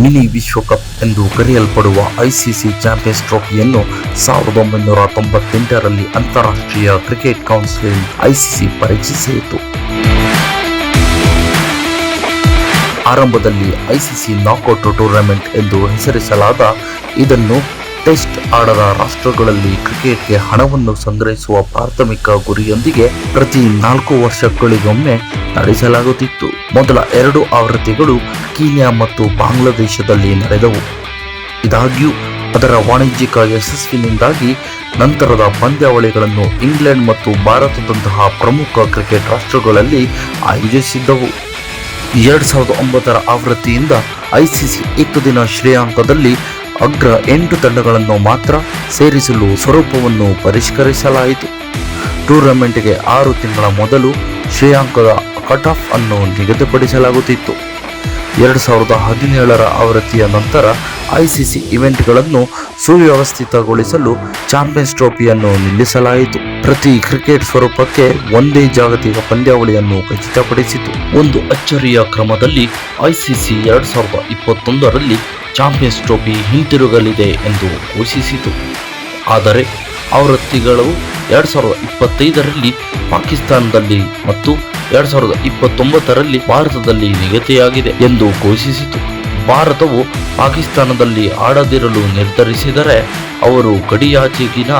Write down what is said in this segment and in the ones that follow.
Mini ವಿಶ್ವಕಪ್ ಎಂದು ಕರೆಯಲ್ಪಡುವ ಐಸಿಸಿ ಚಾಂಪಿಯನ್ಸ್ ಟ್ರೋಫಿಯನ್ನು 1998ರಲ್ಲಿ ಅಂತಾರಾಷ್ಟ್ರೀಯ ಕ್ರಿಕೆಟ್ ಕೌನ್ಸಿಲ್ ಐಸಿಸಿ ಪರೀಕ್ಷಿಸಿತು. ಆರಂಭದಲ್ಲಿ ಐಸಿಸಿ ನಾಕೌಟ್ ಟೂರ್ನಮೆಂಟ್ ಎಂದು ಹೆಸರಿಸಲಾದ ಇದನ್ನು ಟೆಸ್ಟ್ ಆಡದ ರಾಷ್ಟ್ರಗಳಲ್ಲಿ ಕ್ರಿಕೆಟ್ಗೆ ಹಣವನ್ನು ಸಂಗ್ರಹಿಸುವ ಪ್ರಾಥಮಿಕ ಗುರಿಯೊಂದಿಗೆ ಪ್ರತಿ 4 ವರ್ಷಗಳಿಗೊಮ್ಮೆ ನಡೆಸಲಾಗುತ್ತಿತ್ತು. ಮೊದಲ 2 ಆವೃತ್ತಿಗಳು ಕೀನ್ಯಾ ಮತ್ತು ಬಾಂಗ್ಲಾದೇಶದಲ್ಲಿ ನಡೆದವು. ಇದಾಗ್ಯೂ ಅದರ ವಾಣಿಜ್ಯಿಕ ಯಶಸ್ಸಿನಿಂದಾಗಿ ನಂತರದ ಪಂದ್ಯಾವಳಿಗಳನ್ನು ಇಂಗ್ಲೆಂಡ್ ಮತ್ತು ಭಾರತದಂತಹ ಪ್ರಮುಖ ಕ್ರಿಕೆಟ್ ರಾಷ್ಟ್ರಗಳಲ್ಲಿ ಆಯೋಜಿಸಿದ್ದವು. 2009ರ ಆವೃತ್ತಿಯಿಂದ ಐಸಿಸಿ ಏಕದಿನ ಶ್ರೇಯಾಂಕದಲ್ಲಿ ಅಗ್ರ 8 ತಂಡಗಳನ್ನು ಮಾತ್ರ ಸೇರಿಸಲು ಸ್ವರೂಪವನ್ನು ಪರಿಷ್ಕರಿಸಲಾಯಿತು. ಟೂರ್ನಮೆಂಟ್ಗೆ 6 ತಿಂಗಳ ಮೊದಲು ಶ್ರೇಯಾಂಕದ ಕಟ್ ಆಫ್ ಅನ್ನು ನಿಗದಿಪಡಿಸಲಾಗುತ್ತಿತ್ತು. 2017ರ ಆವೃತ್ತಿಯ ನಂತರ ಐಸಿಸಿ ಇವೆಂಟ್ಗಳನ್ನು ಸುವ್ಯವಸ್ಥಿತಗೊಳಿಸಲು ಚಾಂಪಿಯನ್ಸ್ ಟ್ರೋಫಿಯನ್ನು ನಿಲ್ಲಿಸಲಾಯಿತು. ಪ್ರತಿ ಕ್ರಿಕೆಟ್ ಸ್ವರೂಪಕ್ಕೆ ಒಂದೇ ಜಾಗತಿಕ ಪಂದ್ಯಾವಳಿಯನ್ನು ಖಚಿತಪಡಿಸಿತು. ಒಂದು ಅಚ್ಚರಿಯ ಕ್ರಮದಲ್ಲಿ ಐಸಿಸಿ 2021ರಲ್ಲಿ ಚಾಂಪಿಯನ್ಸ್ ಟ್ರೋಫಿ ಹಿಂತಿರುಗಲಿದೆ ಎಂದು ಘೋಷಿಸಿತು. ಆದರೆ ಆವೃತ್ತಿಗಳು 2025ರಲ್ಲಿ ಪಾಕಿಸ್ತಾನದಲ್ಲಿ ಮತ್ತು 2029ರಲ್ಲಿ ಭಾರತದಲ್ಲಿ ನಿಗದಿಯಾಗಿದೆ ಎಂದು ಘೋಷಿಸಿತು. ಭಾರತವು ಪಾಕಿಸ್ತಾನದಲ್ಲಿ ಆಡದಿರಲು ನಿರ್ಧರಿಸಿದರೆ ಅವರು ಗಡಿಯಾಚೆಗಿನ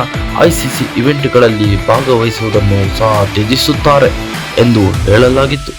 ಐಸಿಸಿ ಇವೆಂಟ್ಗಳಲ್ಲಿ ಭಾಗವಹಿಸುವುದನ್ನು ಸಹ ತ್ಯಜಿಸುತ್ತಾರೆ ಎಂದು ಹೇಳಲಾಗಿತ್ತು.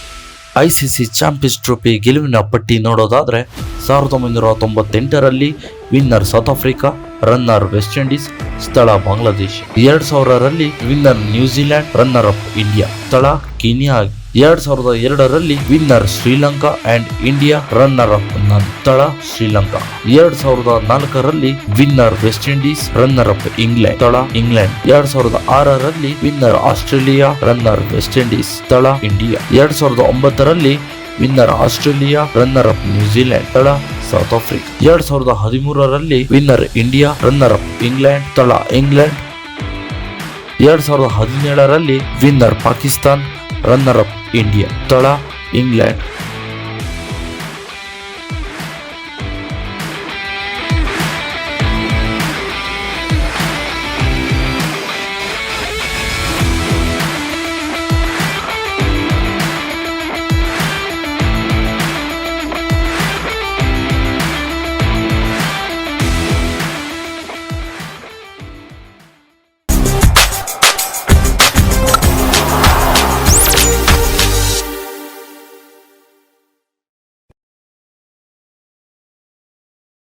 ಐಸಿಸಿ ಚಾಂಪಿಯನ್ಸ್ ಟ್ರೋಫಿ ಗೆಲುವಿನ ಪಟ್ಟಿ ನೋಡೋದಾದರೆ 1998ರಲ್ಲಿ winner South Africa, runner West Indies, ಸ್ಥಳ ಬಾಂಗ್ಲಾದೇಶ. 2000ರಲ್ಲಿ winner New Zealand, runner up India, ಸ್ಥಳ ಕೀನ್ಯಾ. 2002ರಲ್ಲಿ winner Sri Lanka and India, runner up none, ಸ್ಥಳ ಶ್ರೀಲಂಕಾ. 2004ರಲ್ಲಿ winner West Indies, runner up England, ಸ್ಥಳ ಇಂಗ್ಲೆಂಡ್. 2006ರಲ್ಲಿ winner Australia, runner West Indies, ಸ್ಥಳ ಇಂಡಿಯಾ. 2009ರಲ್ಲಿ winner Australia, runner up New Zealand, ಸ್ಥಳ ಸೌತ್ ಆಫ್ರಿಕಾ. 2013ರಲ್ಲಿ winner India, runner up England, ಸ್ಥಳ England. 2017ರಲ್ಲಿ winner Pakistan, runner up India, ಸ್ಥಳ ಇಂಗ್ಲೆಂಡ್.